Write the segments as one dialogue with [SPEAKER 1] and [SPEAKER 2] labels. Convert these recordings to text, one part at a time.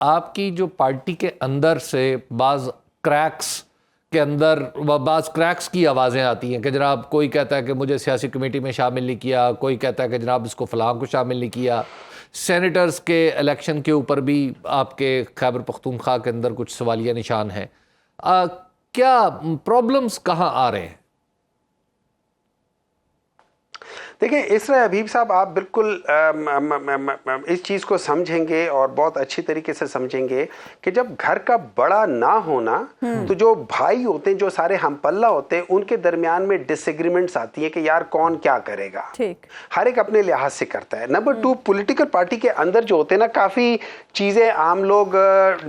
[SPEAKER 1] आपकी जो पार्टी के अंदर से बाज़ क्रैक्स के अंदर बाज़ क्रैक्स की आवाज़ें आती हैं कि जनाब कोई कहता है कि मुझे सियासी कमेटी में शामिल नहीं किया, कोई कहता है कि जनाब इसको फ़लाँ को शामिल नहीं किया। सेनेटर्स के इलेक्शन के ऊपर भी आपके खैबर पख्तूनख्वा के अंदर कुछ सवालिया निशान हैं। क्या प्रॉब्लम्स कहाँ आ रहे हैं?
[SPEAKER 2] देखिए इसरा हबीब साहब, आप बिल्कुल इस चीज़ को समझेंगे और बहुत अच्छी तरीके से समझेंगे कि जब घर का बड़ा ना होना तो जो भाई होते हैं, जो सारे हमपल्ला होते हैं, उनके दरमियान में डिसएग्रीमेंट्स आती है कि यार कौन क्या करेगा। ठीक, हर एक अपने लिहाज से करता है। नंबर 2, पॉलिटिकल पार्टी के अंदर जो होते हैं ना, काफ़ी चीज़ें आम लोग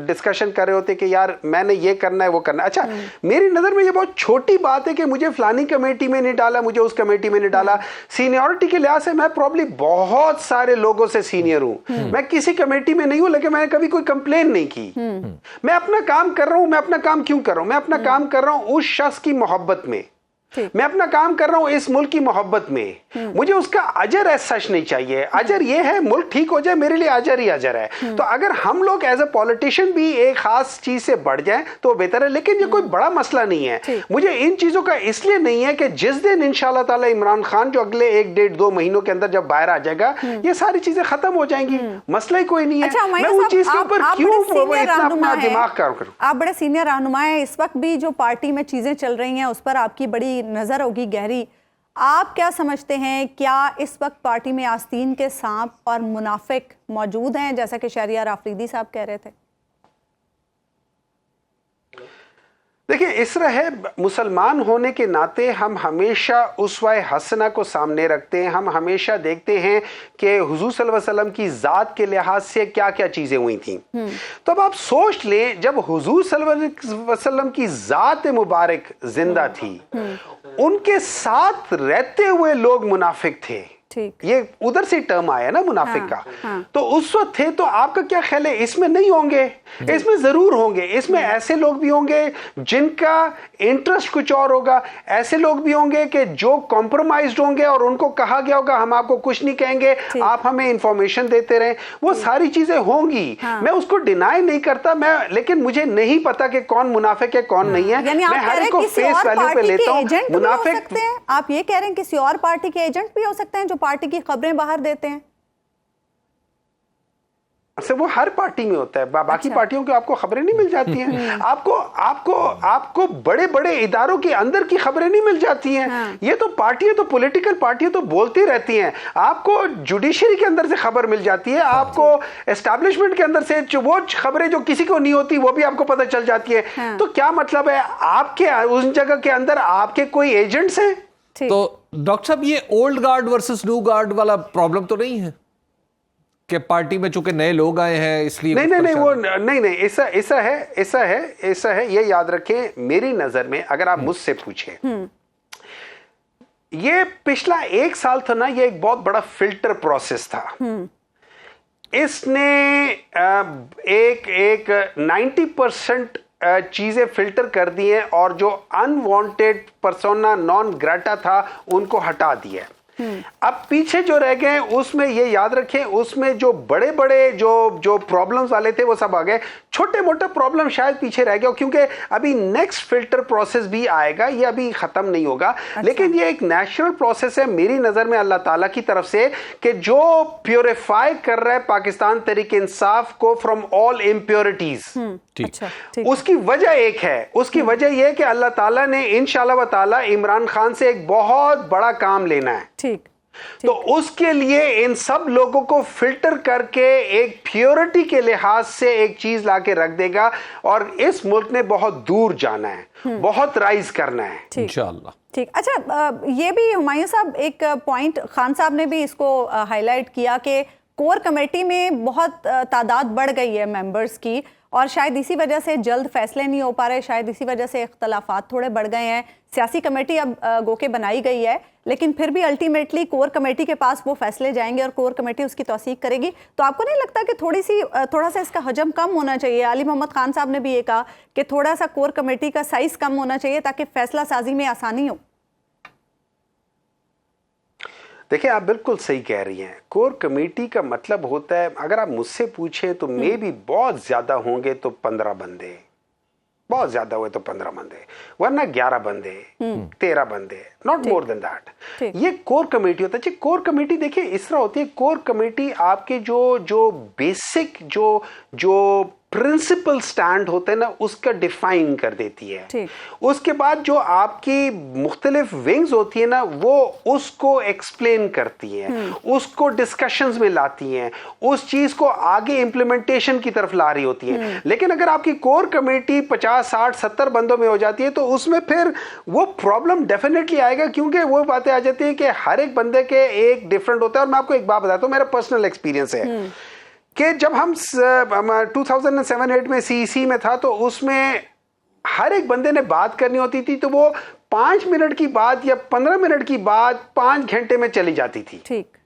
[SPEAKER 2] डिस्कशन कर रहे होते हैं कि यार मैंने ये करना है, वो करना है। अच्छा, मेरी नज़र में ये बहुत छोटी बात है कि मुझे फलानी कमेटी में नहीं डाला, मुझे उस कमेटी में नहीं डाला। सीनियरिटी के लिहाज से मैं प्रॉब्ली बहुत सारे लोगों से सीनियर हूं। मैं किसी कमेटी में नहीं हूं, लेकिन मैंने कभी कोई कंप्लेन नहीं की। मैं अपना काम कर रहा हूं। मैं अपना काम क्यों कर रहा हूं? मैं अपना काम कर रहा हूं उस शख्स की मोहब्बत में। मैं अपना काम कर रहा हूं इस मुल्क की मोहब्बत में। मुझे उसका अजर ऐसा सच नहीं चाहिए। अजर ये है मुल्क ठीक हो जाए, मेरे लिए अजर ही अजर है। तो अगर हम लोग एज अ पॉलिटिशियन भी एक खास चीज से बढ़ जाएं तो बेहतर है, लेकिन ये कोई बड़ा मसला नहीं है। मुझे इन चीजों का इसलिए नहीं है कि जिस दिन इंशाल्लाह ताला इमरान खान जो अगले 1, 1.5, 2 महीनों के अंदर जब बाहर आ जाएगा, ये सारी चीजें खत्म हो जाएंगी। मसला ही कोई नहीं है। मैं उन चीज के ऊपर क्यों इतना अपना दिमाग काम करूं?
[SPEAKER 3] आप बड़े सीनियर रहनुमा हैं, इस वक्त भी जो पार्टी में चीजें चल रही हैं उस पर आपकी बड़ी नजर होगी गहरी। आप क्या समझते हैं, क्या इस वक्त पार्टी में आस्तीन के सांप और मुनाफिक मौजूद हैं, जैसा कि शहरियार आफरीदी साहब कह रहे थे?
[SPEAKER 2] देखिए इसरा है, मुसलमान होने के नाते हम हमेशा उसवा हसना को सामने रखते हैं। हम हमेशा देखते हैं कि हुजूर सल्लल्लाहु अलैहि वसल्लम की ज़ात के लिहाज से क्या क्या चीज़ें हुई थी। तो अब आप सोच लें, जब हुजूर सल्लल्लाहु अलैहि वसल्लम की ज़ात मुबारक जिंदा थी, उनके साथ रहते हुए लोग मुनाफिक थे। ये उधर से टर्म आया ना मुनाफिक का। तो उस वक्त थे, तो आपका क्या ख्याल है, इसमें नहीं होंगे? इसमें जरूर होंगे। इसमें ऐसे लोग भी होंगे जिनका इंटरेस्ट कुछ और होगा, ऐसे लोग भी होंगे कि जो कॉम्प्रोमाइज्ड होंगे और उनको कहा गया होगा हम आपको कुछ नहीं कहेंगे, आप हमें इंफॉर्मेशन देते रहें। वो सारी चीजें होंगी, मैं उसको डिनाई नहीं करता। मैं लेकिन मुझे नहीं पता कि कौन मुनाफिक है कौन नहीं है। मैं हर एक को फेस वैल्यू पे लेता हूं। मुनाफिक,
[SPEAKER 3] आप ये कह रहे हैं किसी और पार्टी के एजेंट भी हो सकते हैं जो पार्टी की खबरें बाहर देते हैं?
[SPEAKER 2] अच्छा, वो हर पार्टी में होता है। बाकी पार्टियों की आपको खबरें नहीं मिल जाती हैं। आपको बड़े बड़े इदारों के अंदर की खबरें नहीं मिल जाती हैं। ये तो पार्टी है, तो पॉलिटिकल पार्टी तो बोलती रहती हैं। आपको जुडिशरी के अंदर से खबर मिल जाती है, आपको एस्टैब्लिशमेंट के अंदर से वो खबरें जो किसी को नहीं होती वो भी आपको पता चल जाती है। तो क्या मतलब है, आपके उस जगह के अंदर आपके कोई एजेंट्स हैं?
[SPEAKER 1] तो डॉक्टर साहब, ये old guard versus new guard वाला प्रॉब्लम तो नहीं है कि पार्टी में चूंकि नए लोग आए हैं इसलिए?
[SPEAKER 2] नहीं, वो नहीं, ऐसा है। ये याद रखें, मेरी नजर में अगर आप मुझसे पूछें, ये पिछला 1 साल था ना, ये एक बहुत बड़ा फिल्टर प्रोसेस था। इसने एक 90% चीजें फिल्टर कर दी हैं और जो अनवांटेड पर्सोना नॉन ग्रेटा था उनको हटा दिया। अब पीछे जो रह गए उसमें ये याद रखें, उसमें जो बड़े बड़े जो प्रॉब्लम्स वाले थे वो सब आ गए। छोटे मोटे प्रॉब्लम शायद पीछे रह गए, क्योंकि अभी नेक्स्ट फिल्टर प्रोसेस भी आएगा, ये अभी खत्म नहीं होगा। अच्छा। लेकिन ये एक नेचुरल प्रोसेस है मेरी नजर में अल्लाह ताला की तरफ से, कि जो प्योरीफाई कर रहा है पाकिस्तान तहरीक इंसाफ को फ्रॉम ऑल इम्प्योरिटीज। उसकी वजह एक है, उसकी वजह यह है कि अल्लाह ताला ने इंशाअल्लाह ताला इमरान खान से एक बहुत बड़ा काम लेना है। ठीक। तो उसके लिए इन सब लोगों को फिल्टर करके एक प्योरिटी के लिहाज से एक चीज लाके रख देगा, और इस मुल्क ने बहुत दूर जाना है, बहुत राइज करना है इंशाअल्लाह।
[SPEAKER 3] ठीक। अच्छा, ये भी हुमायूं साहब एक पॉइंट खान साहब ने भी इसको हाईलाइट किया कि कोर कमेटी में बहुत तादाद बढ़ गई है मेंबर्स की, और शायद इसी वजह से जल्द फैसले नहीं हो पा रहे, शायद इसी वजह से इख्तलाफात थोड़े बढ़ गए हैं। सियासी कमेटी अब गोके बनाई गई है, लेकिन फिर भी अल्टीमेटली कोर कमेटी के पास वो फैसले जाएंगे और कोर कमेटी उसकी तौसीक करेगी। तो आपको नहीं लगता कि थोड़ा सा इसका हजम कम होना चाहिए? अली मोहम्मद खान साहब ने भी ये कहा कि थोड़ा सा कोर कमेटी का साइज कम होना चाहिए ताकि फैसला साजी में आसानी हो।
[SPEAKER 2] देखिए आप बिल्कुल सही कह रही हैं। कोर कमेटी का मतलब होता है, अगर आप मुझसे पूछें तो मे भी बहुत ज्यादा होंगे तो 15 बंदे, बहुत ज्यादा हुए तो 15 बंदे, वरना 11 बंदे, 13 बंदे, नॉट मोर देन दैट। ये कोर कमेटी होता है। कोर कमेटी देखिए इस तरह होती है, कोर कमेटी आपके जो बेसिक जो प्रिंसिपल स्टैंड होते हैं ना, उसका डिफाइन कर देती है। उसके बाद जो आपकी मुख्तलिफ विंग्स होती है ना, वो उसको एक्सप्लेन करती है, उसको डिस्कशंस में लाती हैं, उस चीज को आगे इंप्लीमेंटेशन की तरफ ला रही होती है। लेकिन अगर आपकी कोर कमेटी 50, 60, 70 बंदों में हो जाती है तो उसमें फिर वो प्रॉब्लम डेफिनेटली आएगा, क्योंकि वो बातें आ जाती हैं कि हर एक बंदे के एक डिफरेंट होता है। और मैं आपको एक बात बताता हूँ, मेरा पर्सनल एक्सपीरियंस है कि जब हम 2007-8 में सीईसी में था, तो उसमें हर एक बंदे ने बात करनी होती थी, तो वो 5 मिनट की बात या 15 मिनट की बात 5 घंटे में चली जाती थी।
[SPEAKER 3] ठीक।